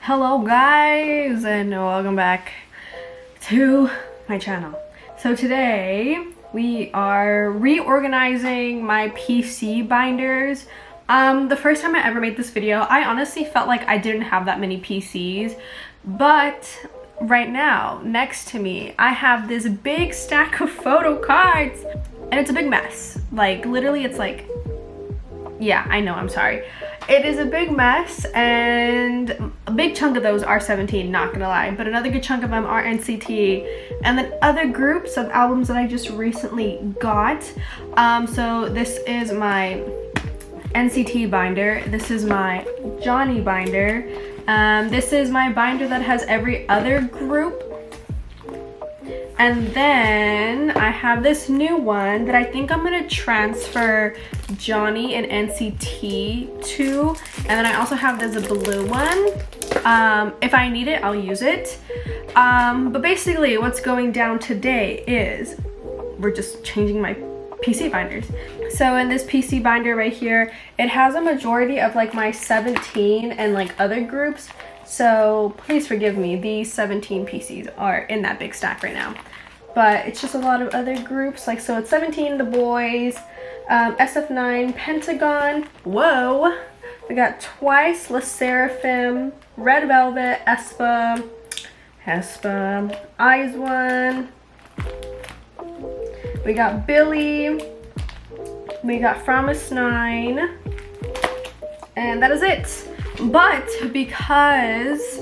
Hello guys, and welcome back to my channel. So today we are reorganizing my PC binders. The first time I ever made this video, I honestly felt like I didn't have that many PCs, but right now next to me I have this big stack of photo cards, and it's a big mess. Like literally, it's like, yeah, I know, I'm sorry. It is a big mess, and a big chunk of those are 17, not gonna lie, but another good chunk of them are NCT, and then other groups of albums that I just recently got. So this is my NCT binder, this is my Johnny binder, this is my binder that has every other group. And then I have this new one that I think I'm gonna transfer Johnny and NCT to. And then I also have this blue one. If I need it, I'll use it. But basically what's going down today is we're just changing my PC binders. So in this PC binder right here, it has a majority of like my 17 and like other groups. So please forgive me, these 17 PCs are in that big stack right now. But it's just a lot of other groups, like, so it's 17, the boys, SF9, Pentagon, whoa, we got Twice, Le Sserafim, Red Velvet, aespa, Eyes One, we got Billy, we got Framus 9, and that is it. But because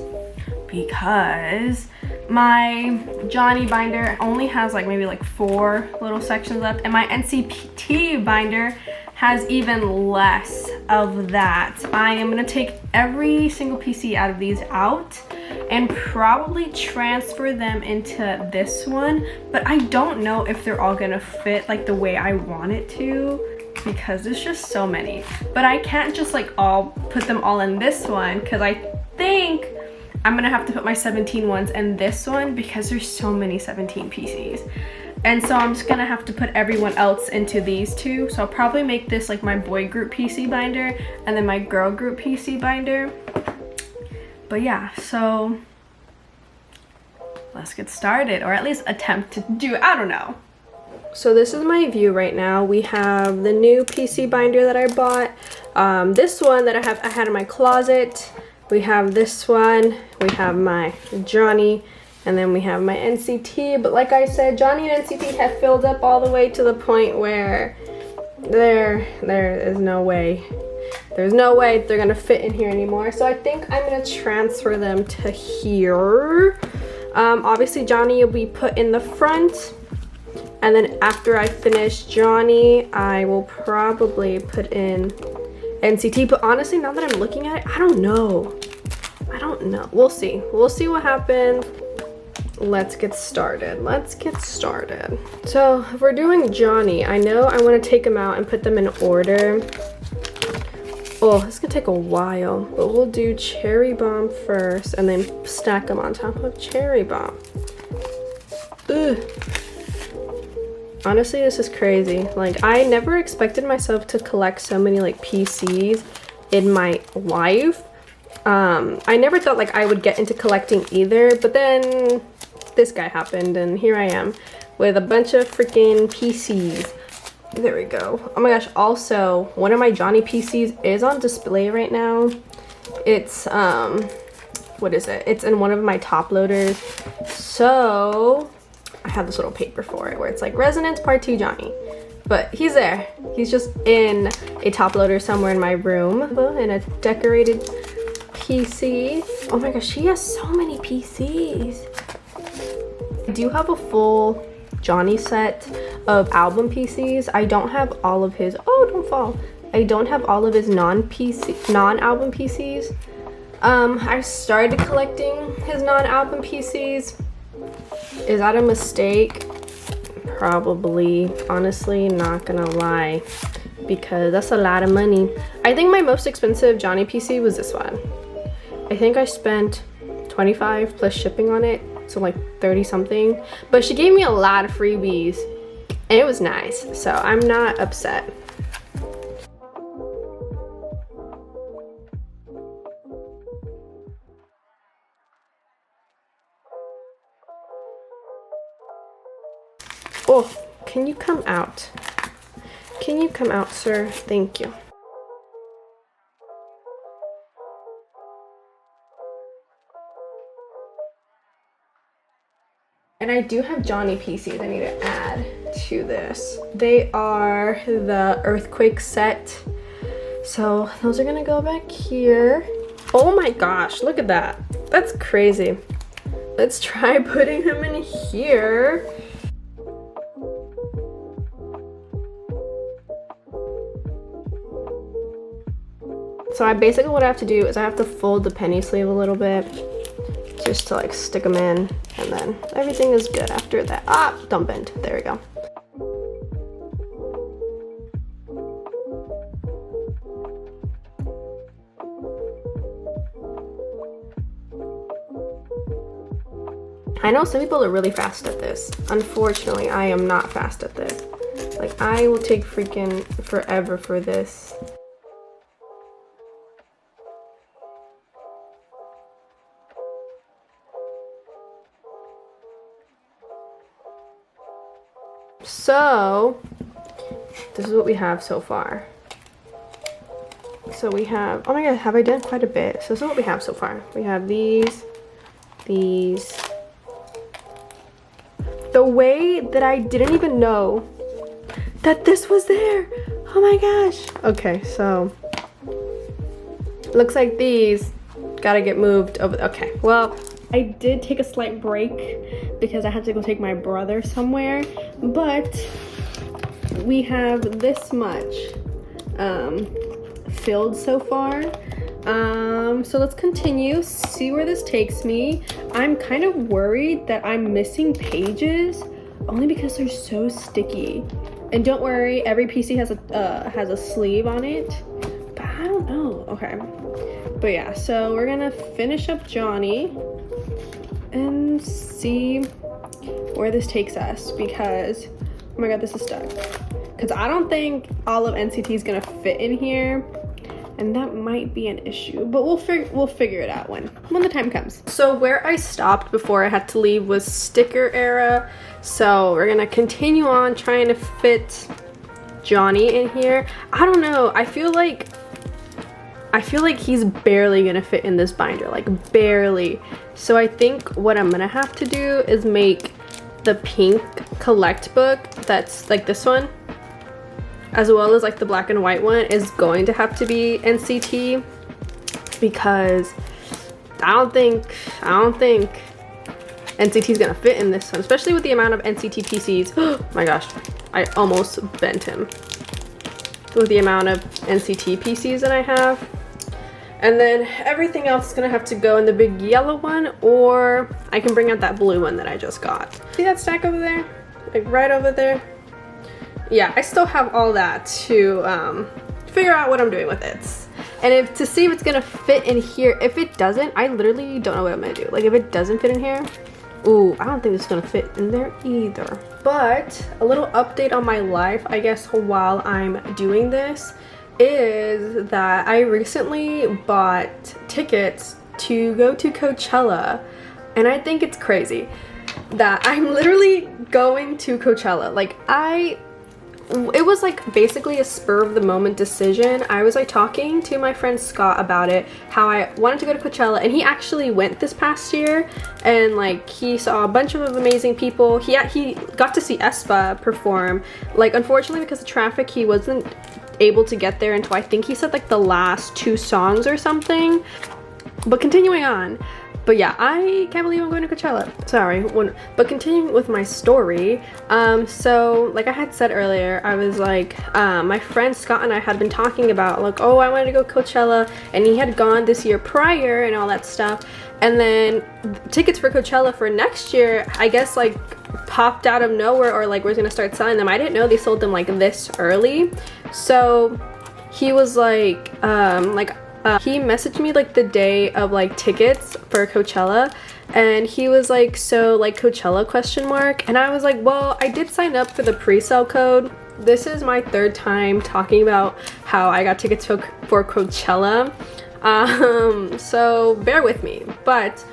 my Johnny binder only has like maybe like 4 little sections left, and my NCT binder has even less of that, I am gonna take every single PC out of these out and probably transfer them into this one. But I don't know if they're all gonna fit like the way I want it to, because there's just so many. But I can't just like all put them all in this one, because I think I'm gonna have to put my 17 ones in this one because there's so many 17 PCs. And so I'm just gonna have to put everyone else into these two. So I'll probably make this like my boy group PC binder and then my girl group PC binder. But yeah, so let's get started, or at least attempt to do it. I don't know. So this is my view right now. We have the new PC binder that I bought. This one that I had in my closet. We have this one, we have my Johnny, and then we have my NCT. But like I said, Johnny and NCT have filled up all the way to the point where there is no way. There's no way they're gonna fit in here anymore. So I think I'm gonna transfer them to here. Obviously Johnny will be put in the front. And then after I finish Johnny, I will probably put in NCT. But honestly, now that I'm looking at it, I don't know. We'll see what happens. Let's get started. So if we're doing Johnny, I know I want to take them out and put them in order. Oh, this is gonna take a while, but we'll do Cherry Bomb first and then stack them on top of Cherry Bomb. Ugh. Honestly, this is crazy. Like, I never expected myself to collect so many like PCs in my life. I never thought like I would get into collecting either, but then this guy happened and here I am with a bunch of freaking PCs. There we go. Oh my gosh, also one of my Johnny PCs is on display right now. It's what is it? It's in one of my top loaders. So I have this little paper for it where it's like Resonance Part 2 Johnny. But he's there. He's just in a top loader somewhere in my room. In a decorated PC. Oh my gosh, he has so many PCs. I do have a full Johnny set of album PCs. I don't have all of his, oh, don't fall. I don't have all of his non-album PCs. I started collecting his non-album PCs. Is that a mistake? Probably. Honestly, not gonna lie, because that's a lot of money. I think my most expensive Johnny PC was this one. I think I spent $25 plus shipping on it, so like 30 something. But she gave me a lot of freebies and it was nice, so I'm not upset. Oh, can you come out? Can you come out, sir? Thank you. And I do have Johnny PCs I need to add to this. They are the earthquake set. So those are gonna go back here. Oh my gosh, look at that. That's crazy. Let's try putting him in here. So what I have to do is I have to fold the penny sleeve a little bit just to like stick them in, and then everything is good after that. Ah, don't bend. There we go. I know some people are really fast at this. Unfortunately, I am not fast at this. Like, I will take freaking forever for this. So, this is what we have so far. So we have, oh my god, have I done quite a bit? So this is what we have so far. We have these. The way that I didn't even know that this was there. Oh my gosh. Okay, so looks like these gotta get moved over. Okay, well, I did take a slight break because I had to go take my brother somewhere, but we have this much filled so far. So let's continue, see where this takes me. I'm kind of worried that I'm missing pages only because they're so sticky. And don't worry, every PC has a sleeve on it, but I don't know. Okay, but yeah, so we're gonna finish up Johnny and see where this takes us, because oh my god, this is stuck. Because I don't think all of NCT is gonna fit in here, and that might be an issue, but we'll figure it out when the time comes. So where I stopped before I had to leave was sticker era, so we're gonna continue on trying to fit Johnny in here. I don't know, I feel like he's barely gonna fit in this binder, like barely. So I think what I'm gonna have to do is make the pink collect book, that's like this one, as well as like the black and white one, is going to have to be NCT, because I don't think NCT is gonna fit in this one, especially with the amount of NCT PCs. Oh my gosh, I almost bent him. With the amount of NCT PCs that I have. And then everything else is gonna have to go in the big yellow one, or I can bring out that blue one that I just got. See that stack over there? Like right over there? Yeah, I still have all that to figure out what I'm doing with it. And to see if it's gonna fit in here. If it doesn't, I literally don't know what I'm gonna do. Like if it doesn't fit in here, ooh, I don't think it's gonna fit in there either. But a little update on my life, I guess, while I'm doing this, is that I recently bought tickets to go to Coachella, and I think it's crazy that I'm literally going to Coachella. Like it was like basically a spur of the moment decision. I was like talking to my friend Scott about it, how I wanted to go to Coachella, and he actually went this past year, and like he saw a bunch of amazing people. He got to see aespa perform. Like unfortunately because of traffic he wasn't able to get there until I think he said like the last 2 songs or something. But continuing on, but yeah, I can't believe I'm going to Coachella. Sorry. But continuing with my story, so like I had said earlier, I was like, my friend Scott and I had been talking about like, oh, I wanted to go Coachella, and he had gone this year prior and all that stuff. And then tickets for Coachella for next year, I guess like popped out of nowhere, or like we're gonna start selling them. I didn't know they sold them like this early. So he was like, he messaged me like the day of like tickets for Coachella, and he was like, so like Coachella question mark, and I was like, well, I did sign up for the pre-sale code. This is my 3rd time talking about how I got tickets for Coachella, so bear with me. But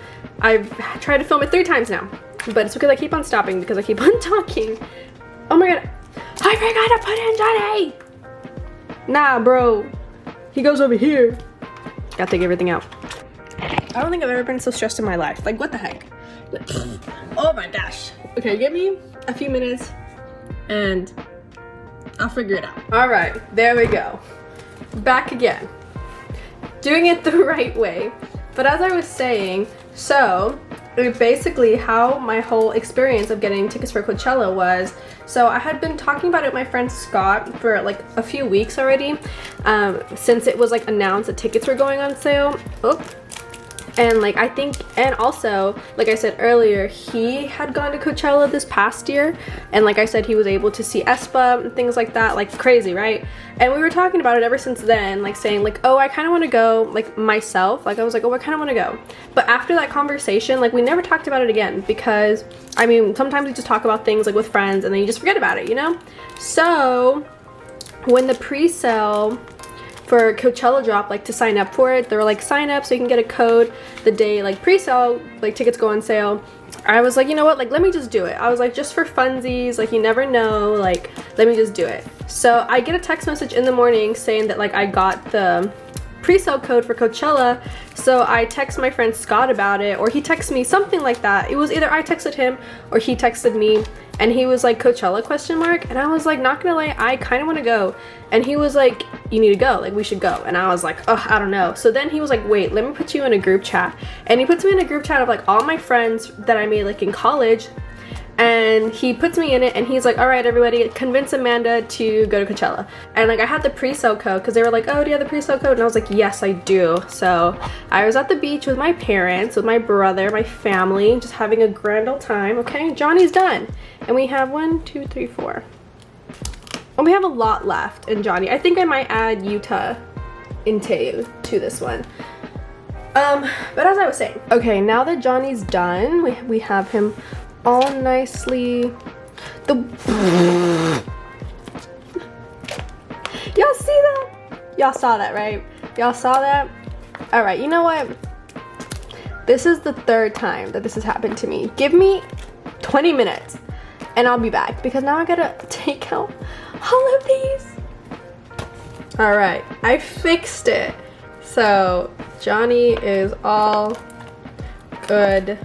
I've tried to film it 3 times now, but it's because I keep on stopping because I keep on talking. Oh my god. I forgot to put in Johnny. Nah, bro. He goes over here. Gotta take everything out. I don't think I've ever been so stressed in my life. Like, what the heck? Oh my gosh. Okay, give me a few minutes and I'll figure it out. All right, there we go. Back again. Doing it the right way. But as I was saying, so basically how my whole experience of getting tickets for Coachella was, so I had been talking about it with my friend Scott for like a few weeks already, since it was like announced that tickets were going on sale. Oh. And like I think, and also like I said earlier, he had gone to Coachella this past year, and like I said, he was able to see aespa and things like that, like crazy, right? And we were talking about it ever since then, like saying like, oh, I kind of want to go like myself. Like I was like, oh, I kind of want to go. But after that conversation, like we never talked about it again, because I mean, sometimes we just talk about things like with friends and then you just forget about it, you know? So when the pre-sale for Coachella drop, like to sign up for it, they were like, sign up so you can get a code the day like pre-sale, like tickets go on sale. I was like, you know what, like let me just do it. I was like, just for funsies, like you never know, like let me just do it. So I get a text message in the morning saying that like I got the pre-sale code for Coachella. So I text my friend Scott about it, or he texted me, something like that. It was either I texted him or he texted me, and he was like, Coachella question mark? And I was like, not gonna lie, I kind of want to go. And he was like, you need to go, like we should go. And I was like, oh, I don't know. So then he was like, wait, let me put you in a group chat. And he puts me in a group chat of like all my friends that I made like in college, and he puts me in it, and he's like, all right everybody, convince Amanda to go to Coachella. And like I had the pre-sale code, because they were like, oh, do you have the pre-sale code? And I was like, yes, I do. So I was at the beach with my parents, with my brother, my family, just having a grand old time. Okay, Johnny's done, and we have 1, 2, 3, 4, and we have a lot left in Johnny. I think I might add Utah into to this one. But as I was saying, okay, now that Johnny's done, we have him all nicely. Y'all see that? Y'all saw that, right? Y'all saw that? All right, you know what? This is the third time that this has happened to me. Give me 20 minutes and I'll be back, because now I gotta take out all of these. All right, I fixed it. So Johnny is all good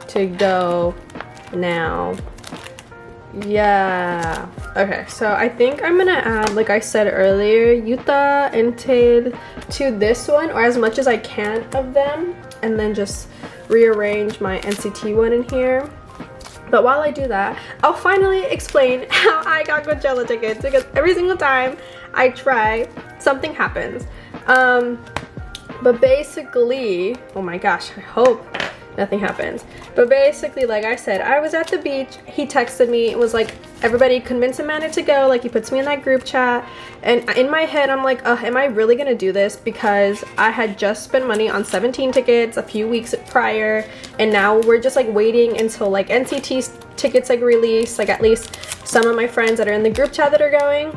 to go now. Yeah. Okay, so I think I'm gonna add, like I said earlier, Utah into this one, or as much as I can of them, and then just rearrange my NCT one in here. But while I do that, I'll finally explain how I got Coachella tickets, because every single time I try, something happens. But basically, oh my gosh, I hope nothing happens. But basically, like I said, I was at the beach, he texted me, it was like, everybody convince Amanda to go, like he puts me in that group chat, and in my head I'm like, am I really gonna do this? Because I had just spent money on 17 tickets a few weeks prior, and now we're just like waiting until like NCT's tickets like release, like at least some of my friends that are in the group chat that are going.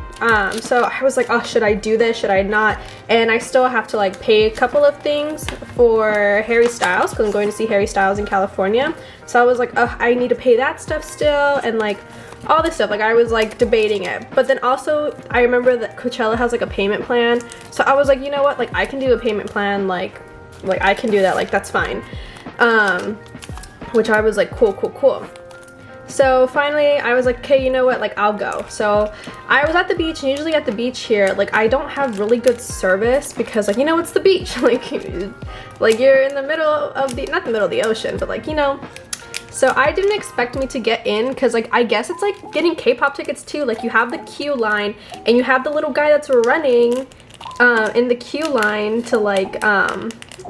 So I was like, oh, should I do this, should I not? And I still have to like pay a couple of things for Harry Styles, because I'm going to see Harry Styles in California. So I was like, oh, I need to pay that stuff still, and like all this stuff. Like I was like debating it. But then also I remember that Coachella has like a payment plan, so I was like, you know what, like I can do a payment plan, like I can do that, like that's fine. Which I was like, cool. So finally I was like, okay, you know what, like I'll go. So I was at the beach, and usually at the beach here, like I don't have really good service, because like, you know, it's the beach. like you're in the middle of the, not the middle of the ocean, but like, you know. So I didn't expect me to get in, because like I guess it's like getting K-pop tickets too. Like you have the queue line, and you have the little guy that's running in the queue line to like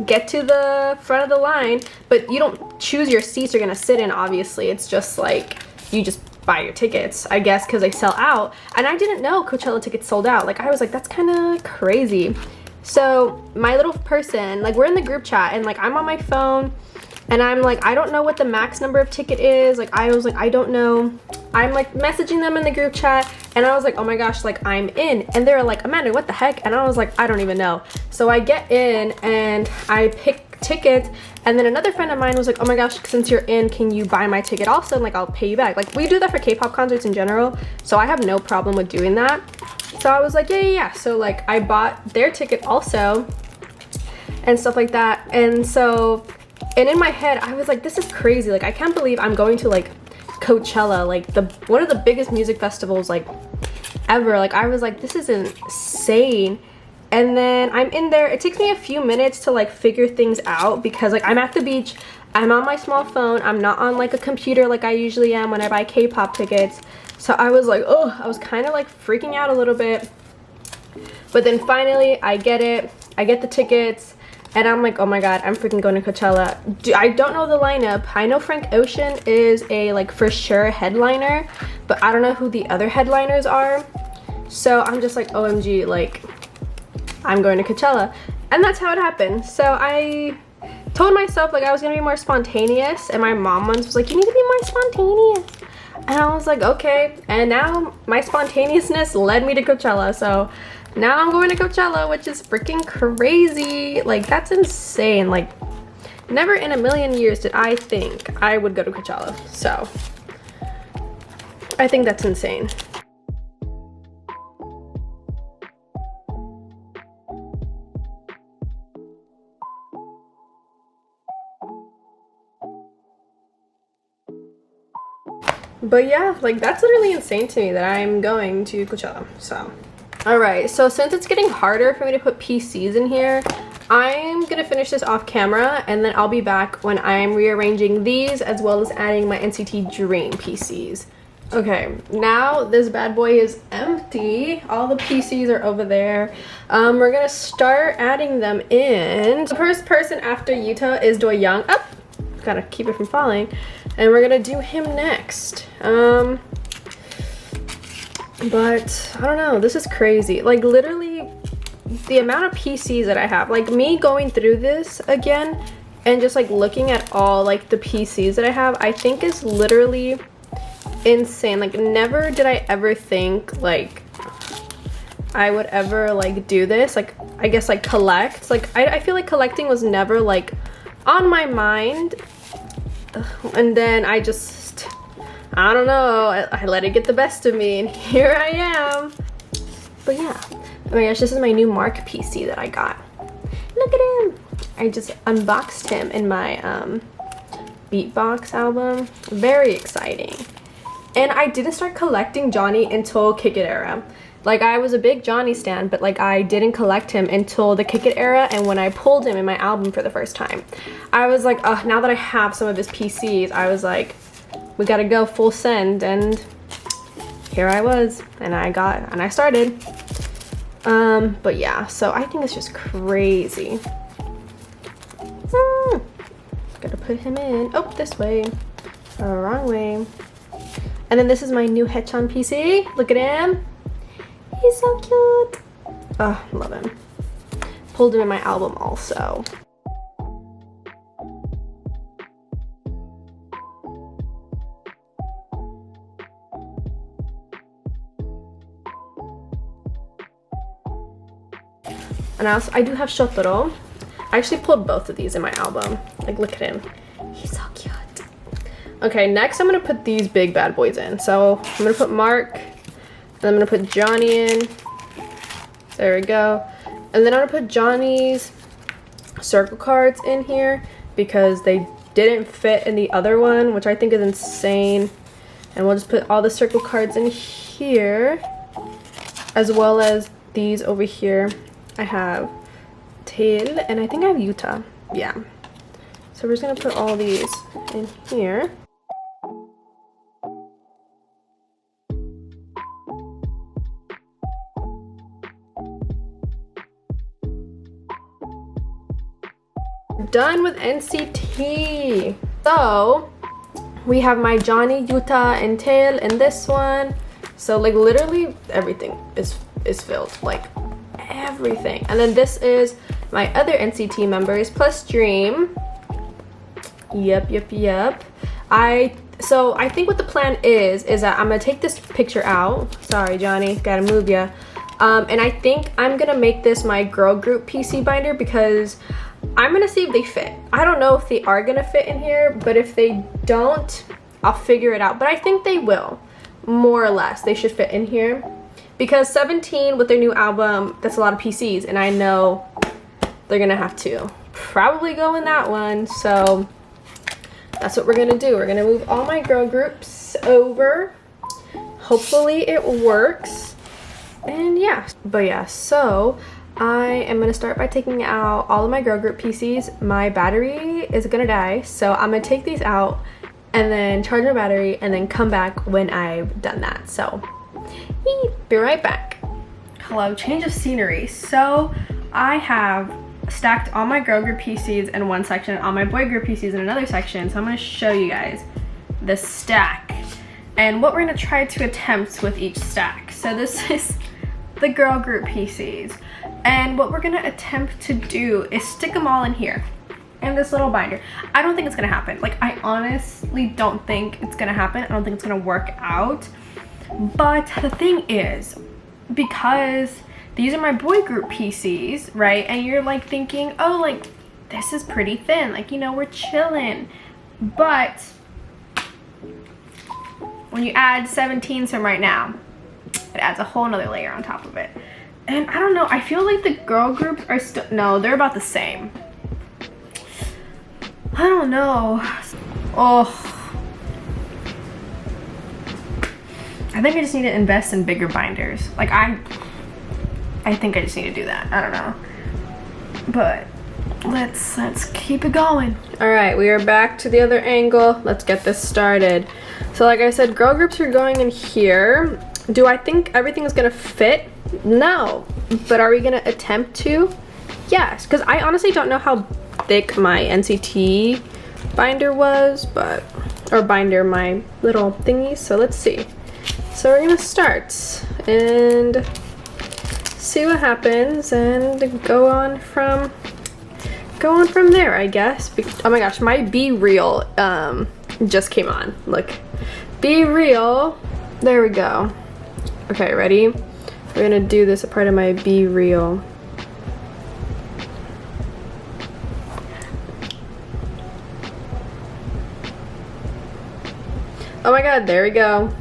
get to the front of the line, but you don't choose your seats you're gonna sit in, obviously. It's just like you just buy your tickets, I guess, because they sell out. And I didn't know Coachella tickets sold out. Like I was like, that's kind of crazy. So my little person, like we're in the group chat, and like I'm on my phone, and I'm like, I don't know what the max number of ticket is. Like I was like, I don't know. I'm like messaging them in the group chat, and I was like, oh my gosh, like I'm in. And they're like, Amanda, what the heck? And I was like, I don't even know. So I get in, and I pick tickets. And then another friend of mine was like, oh my gosh, since you're in, can you buy my ticket also, and like I'll pay you back. Like we do that for K-pop concerts in general, so I have no problem with doing that. So I was like, yeah. So like I bought their ticket also and stuff like that. And so, and in my head I was like, this is crazy, like I can't believe I'm going to like Coachella, like one of the biggest music festivals like ever. Like I was like, this is insane. And then I'm in there. It takes me a few minutes to like figure things out because like I'm at the beach, I'm on my small phone, I'm not on like a computer like I usually am when I buy K-pop tickets. So I was like, oh, I was kind of like freaking out a little bit. But then finally I get it, I get the tickets, and I'm like, oh my god, I'm freaking going to Coachella. I don't know the lineup. I know Frank Ocean is a like for sure headliner, but I don't know who the other headliners are. So I'm just like, OMG, like I'm going to Coachella. And that's how it happened. So I told myself like I was gonna be more spontaneous, and my mom once was like, you need to be more spontaneous. And I was like, okay. And now my spontaneousness led me to Coachella. So now I'm going to Coachella, which is freaking crazy. Like that's insane. Like never in a million years did I think I would go to Coachella. So I think that's insane. But yeah, like that's literally insane to me that I'm going to Coachella. So alright, so since it's getting harder for me to put PCs in here, I'm gonna finish this off camera, and then I'll be back when I'm rearranging these as well as adding my NCT Dream PCs. Okay, now this bad boy is empty. All the PCs are over there. We're gonna start adding them in. The first person after Yuta is Doyoung. Up, gotta keep it from falling. And we're gonna do him next. But I don't know, this is crazy. Like literally the amount of PCs that I have, like me going through this again and just like looking at all like the PCs that I have, I think is literally insane. Like never did I ever think like I would ever like do this, like I guess like collect. Like I feel like collecting was never like on my mind. And then I don't know, I let it get the best of me, and here I am. But yeah, oh my gosh, this is my new Mark PC that I got. Look at him. I just unboxed him in my Beatbox album. Very exciting. And I didn't start collecting Johnny until Kick It era. Like I was a big Johnny stan, but like I didn't collect him until the Kick It era, and when I pulled him in my album for the first time. I was like, oh, now that I have some of his PCs, I was like, we gotta go full send, and here I was, and I started. But yeah, so I think it's just crazy. Gotta put him in. Oh, this way. Wrong way. And then this is my new Haechan PC. Look at him. He's so cute. Oh, love him. Pulled him in my album also. And I do have Shotaro. I actually pulled both of these in my album. Like, look at him. He's so cute. Okay, next I'm gonna put these big bad boys in. So I'm gonna put Mark. Then I'm gonna put Johnny in. There we go. And then I'm gonna put Johnny's circle cards in here because they didn't fit in the other one, which I think is insane. And we'll just put all the circle cards in here, as well as these over here. I have Tail, and I think I have Yuta. Yeah. So we're just gonna put all these in here. Done with NCT. So we have my Johnny, Yuta, and Tail in this one. So like literally everything is filled, like everything. And then this is my other NCT members plus Dream. Yep. So I think what the plan is that I'm gonna take this picture out. Sorry, Johnny, gotta move ya. And I think I'm gonna make this my girl group PC binder because I'm gonna see if they fit. I don't know if they are gonna fit in here, but if they don't, I'll figure it out. But I think they will, more or less. They should fit in here. Because 17 with their new album, that's a lot of PCs, and I know they're gonna have to probably go in that one. So that's what we're gonna do. We're gonna move all my girl groups over. Hopefully it works. And yeah, but yeah, so I am gonna start by taking out all of my girl group PCs. My battery is gonna die, so I'm gonna take these out and then charge my battery and then come back when I've done that. So be right back. Hello, change of scenery. So I have stacked all my girl group PCs in one section, all my boy group PCs in another section. So I'm gonna show you guys the stack and what we're gonna try to attempt with each stack. So this is the girl group PCs. And what we're gonna attempt to do is stick them all in here, in this little binder. I don't think it's gonna happen. Like, I honestly don't think it's gonna happen. I don't think it's gonna work out. But the thing is, because these are my boy group PCs, right? And you're like thinking, oh, like, this is pretty thin. Like, you know, we're chilling. But when you add 17 to them right now, it adds a whole nother layer on top of it. And I don't know, I feel like the girl groups are still, no, they're about the same. I don't know. Oh. I think I just need to invest in bigger binders. Like, I think I just need to do that. I don't know. But let's keep it going. All right, we are back to the other angle. Let's get this started. So like I said, girl groups are going in here. Do I think everything is gonna fit? No. But are we gonna attempt to? Yes, because I honestly don't know how thick my Nct binder was, but, or binder, my little thingy. So let's see. So we're gonna start and see what happens and go on from there, I guess. Oh my gosh, my Be Real just came on. Look, Be Real. There we go. Okay, ready? We're gonna do this a part of my Be Real. Oh my god, there we go.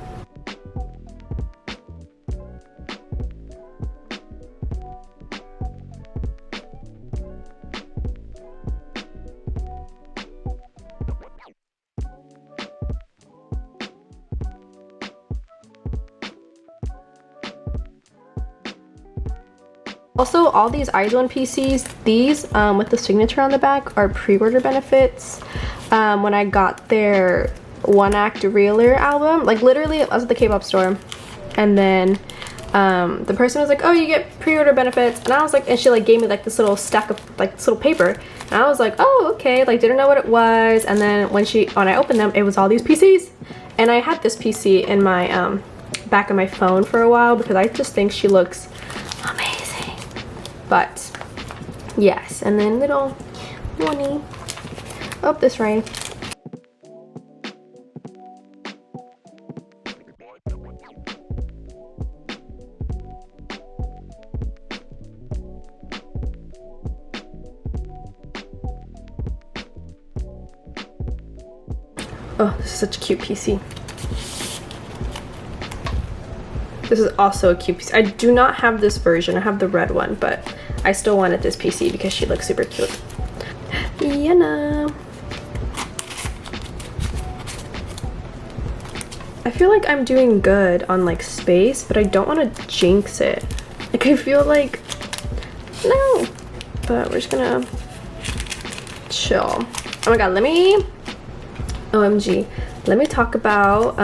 Also, all these IZ*ONE PCs, these with the signature on the back are pre-order benefits. When I got their One Act Reeler album, like literally I was at the K-pop store, and then the person was like, oh, you get pre-order benefits, and I was like, and she like gave me like this little stack of like this little paper, and I was like, oh, okay, like didn't know what it was. And then when I opened them, it was all these PCs, and I had this PC in my back of my phone for a while because I just think she looks amazing. But yes, and then little money. Oh, this right. Oh, this is such a cute PC. This is also a cute PC. I do not have this version. I have the red one, but I still wanted this PC because she looks super cute. Yana. I feel like I'm doing good on like space, but I don't want to jinx it. Like I feel like, no. But we're just gonna chill. Oh my god, OMG. Let me talk about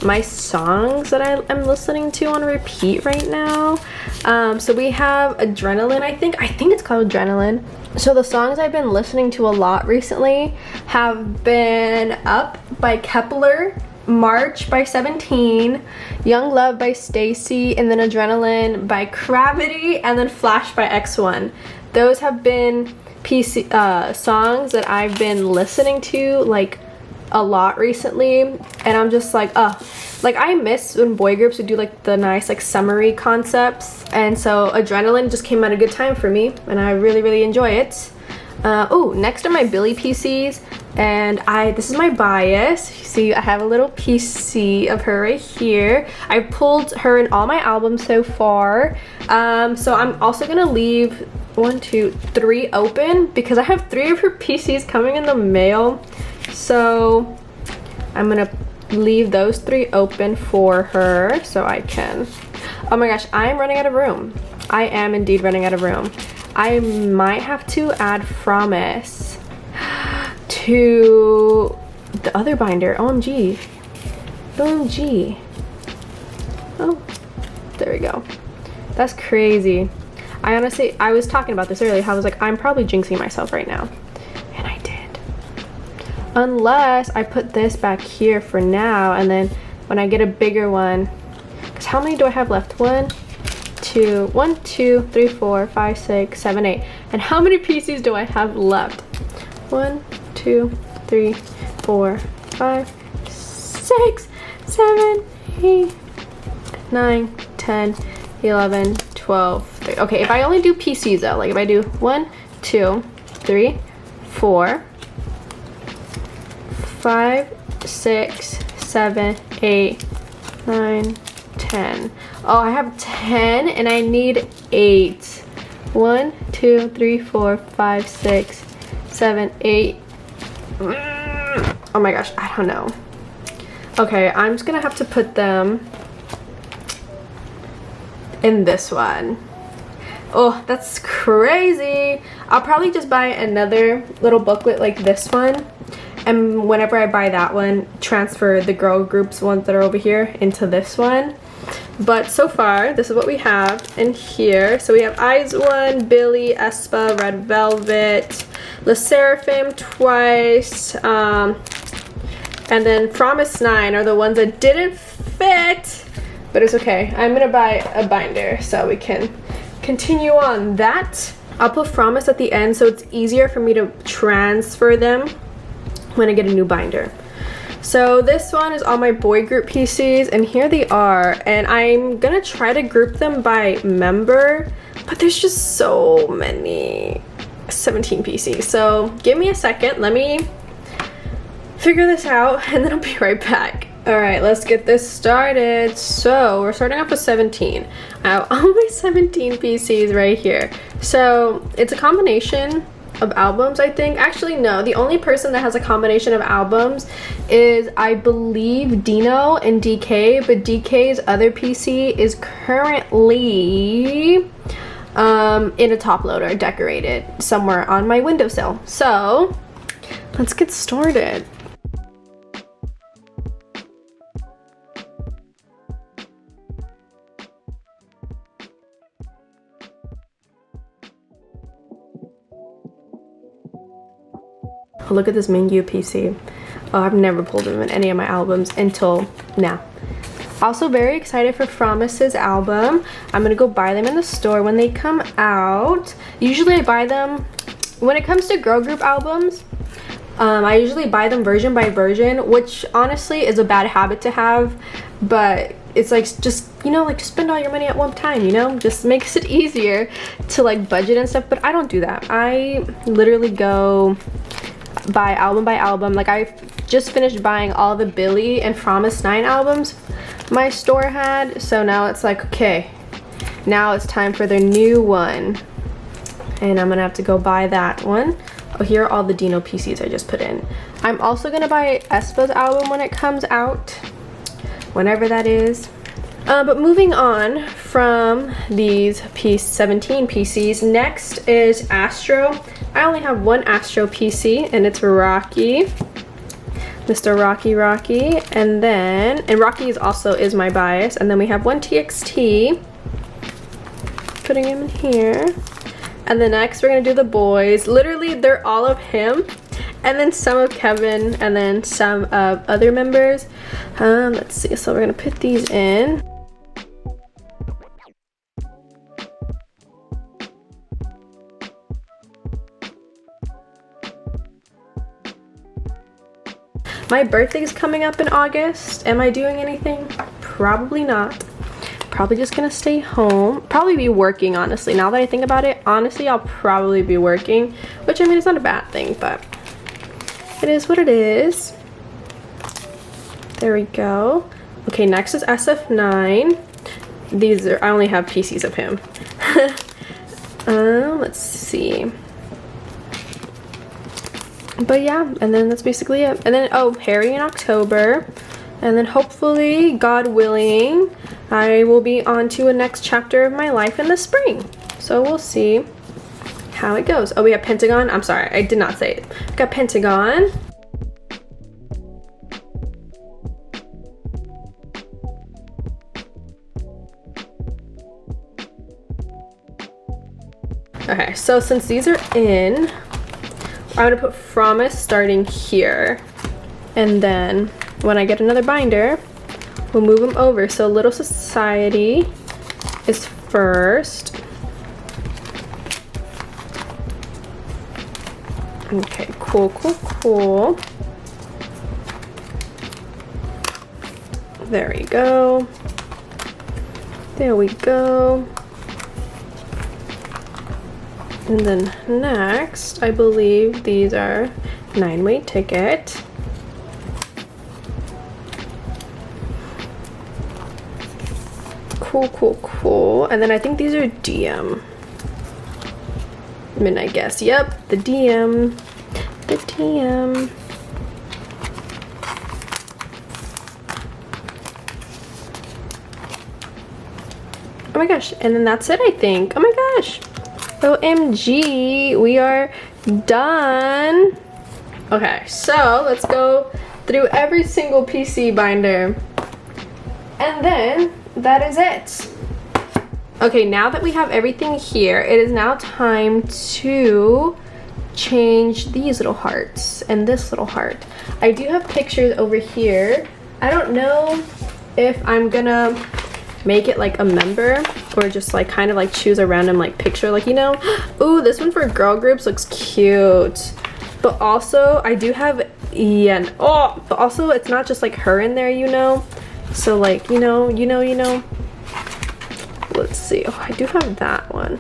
my songs that I'm listening to on repeat right now. So we have Adrenaline, I think it's called Adrenaline. So the songs I've been listening to a lot recently have been Up by Kepler, March by 17, Young Love by Stacy, and then Adrenaline by Gravity, and then Flash by X1. Those have been songs that I've been listening to like a lot recently, and I'm just like, like I miss when boy groups would do like the nice like summery concepts, and so Adrenaline just came at a good time for me, and I really enjoy it. Oh, next are my Billy PCs, and this is my bias. You see, I have a little PC of her right here. I pulled her in all my albums so far. So I'm also gonna leave 1, 2, 3 open because I have 3 of her PCs coming in the mail. So I'm gonna leave those 3 open for her so I can. Oh my gosh, I'm running out of room. I am indeed running out of room. I might have to add Promise to the other binder. OMG. OMG. Oh, there we go. That's crazy. I was talking about this earlier. I was like, I'm probably jinxing myself right now. And I did. Unless I put this back here for now, and then when I get a bigger one, because how many do I have left? 1, 2, 3, 4, 5, 6, 7, 8. And how many PCs do I have left? 1, 2, 3, 4, 5, 6, 7, 8, 9, 10, 11, 12, 13. Okay, if I only do PCs though, like if I do 1, 2, 3, 4, 5, 6, 7, 8, 9, 10. Oh, I have 10 and I need 8. 1, 2, 3, 4, 5, 6, 7, 8. Oh my gosh, I don't know. Okay, I'm just gonna have to put them in this one. Oh, that's crazy. I'll probably just buy another little booklet like this one, and whenever I buy that one, transfer the girl groups ones that are over here into this one. But so far, this is what we have in here. So we have Eyes 1, Billy, Aespa, Red Velvet, Le Seraphim twice, and then Promise 9 are the ones that didn't fit, but it's okay. I'm gonna buy a binder so we can continue on that. I'll put Promise at the end so it's easier for me to transfer them when I get a new binder. So this one is all my boy group PCs, and here they are, and I'm gonna try to group them by member, but there's just so many, 17 PCs. So give me a second, let me figure this out, and then I'll be right back. All right, let's get this started. So we're starting off with 17. I have all my 17 PCs right here. So it's a combination of albums, I think. Actually, no, the only person that has a combination of albums is, I believe, Dino and DK, but DK's other PC is currently in a top loader, decorated somewhere on my windowsill. So let's get started. Oh, look at this Mingyu PC. Oh, I've never pulled him in any of my albums until now. Also very excited for Promise's album. I'm gonna go buy them in the store when they come out. Usually I buy them, when it comes to girl group albums, I usually buy them version by version, which honestly is a bad habit to have, but it's like, just, you know, like, just spend all your money at one time, you know, just makes it easier to like budget and stuff. But I don't do that. I literally go buy album by album. Like, I just finished buying all the Billy and Promise 9 albums my store had, so now it's like, okay, now it's time for their new one, and I'm gonna have to go buy that one. Oh, here are all the Dino PCs I just put in. I'm also gonna buy Aespa's album when it comes out, whenever that is. But moving on from these 17 PCs, next is Astro. I only have one Astro PC, and it's Rocky, Mr. Rocky, and Rocky is my bias. And then we have one TXT, putting him in here. And then next we're gonna do the boys. Literally, they're all of him, and then some of Kevin, and then some of other members. Let's see, so we're gonna put these in. My birthday is coming up in August. Am I doing anything? Probably not. probably just gonna stay home. Probably be working, honestly. Now that I think about it, honestly, I'll probably be working. Which, I mean, it's not a bad thing, but it is what it is. There we go. Okay, next is SF9. These are, I only have PCs of him. Let's see. But yeah, and then that's basically it. And then, oh, Harry in October. And then hopefully, God willing, I will be on to a next chapter of my life in the spring. So we'll see how it goes. Oh, we have Pentagon. I'm sorry, I did not say it. We got Pentagon. Okay, so since these are in, I'm gonna put Promise starting here. And then when I get another binder, we'll move them over. So Little Society is first. Okay, cool, cool, cool. There we go. There we go. And then next, I believe these are 9-way ticket. Cool, cool, cool. And then I think these are DM. Midnight Guest. Yep, the DM. The DM. Oh my gosh. And then that's it, I think. Oh my gosh. OMG, we are done. Okay, so let's go through every single PC binder. And then that is it. Okay, now that we have everything here, it is now time to change these little hearts and this little heart. I do have pictures over here. I don't know if I'm gonna make it like a member or just like kind of like choose a random like picture, like, you know. Ooh, this one for girl groups looks cute. But also I do have Ian. Oh, but also it's not just like her in there, you know. So like, you know. Let's see. Oh, I do have that one.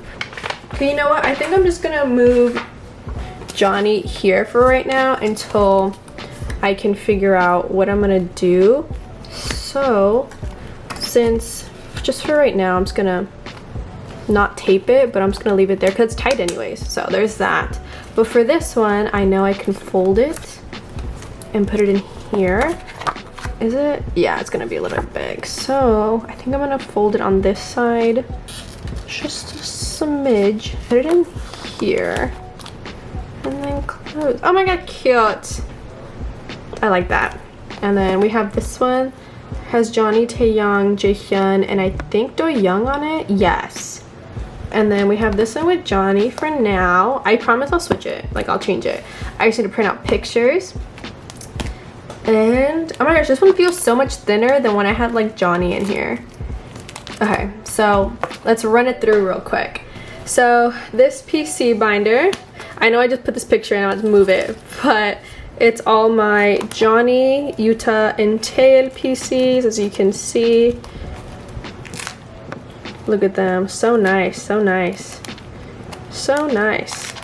Okay, you know what? I think I'm just gonna move Johnny here for right now until I can figure out what I'm gonna do. So since just for right now, I'm just gonna not tape it, but I'm just gonna leave it there because it's tight anyways. So there's that. But for this one, I know I can fold it and put it in here. Is it? Yeah, it's gonna be a little bit big. So I think I'm gonna fold it on this side. Just a smidge. Put it in here. And then close. Oh my god, cute. I like that. And then we have this one. Has Johnny, Taeyang, Jaehyun, and I think Doyoung on it. Yes. And then we have this one with Johnny for now. I promise I'll switch it. Like, I'll change it. I just need to print out pictures. And oh my gosh, this one feels so much thinner than when I had like Johnny in here. Okay, so let's run it through real quick. So this PC binder, I know I just put this picture in, I want to move it, but it's all my Johnny, Yuta, and Tail PCs, as you can see. Look at them, so nice, so nice, so nice.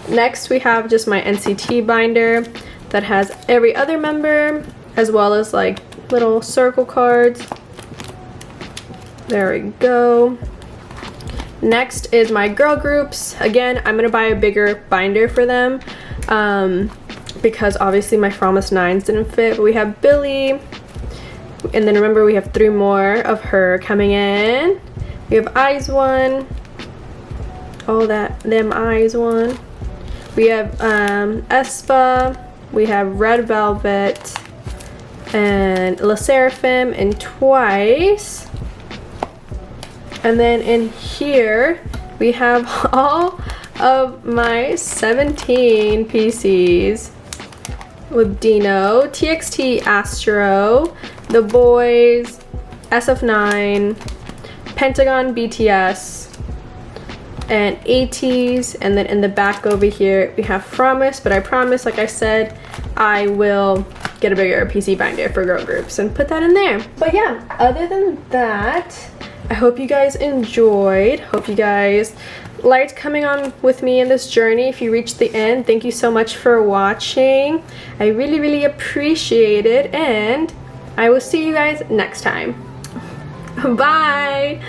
Next we have just my NCT binder that has every other member, as well as like little circle cards. There we go. Next is my girl groups. Again, I'm gonna buy a bigger binder for them because obviously my Promise 9s didn't fit. But we have Billy, and then remember we have 3 more of her coming in. We have Eyes one, all that, them Eyes one. We have aespa, we have Red Velvet, and La Seraphim, and Twice. And then in here we have all of my 17 PCs with Dino, TXT Astro, the boys, SF9, Pentagon BTS, and ATEEZ. And then in the back over here we have Promise, but I promise, like I said, I will get a bigger PC binder for girl groups and put that in there. But yeah, other than that, I hope you guys enjoyed. Hope you guys liked coming on with me in this journey. If you reached the end, thank you so much for watching. I really appreciate it, and I will see you guys next time. Bye!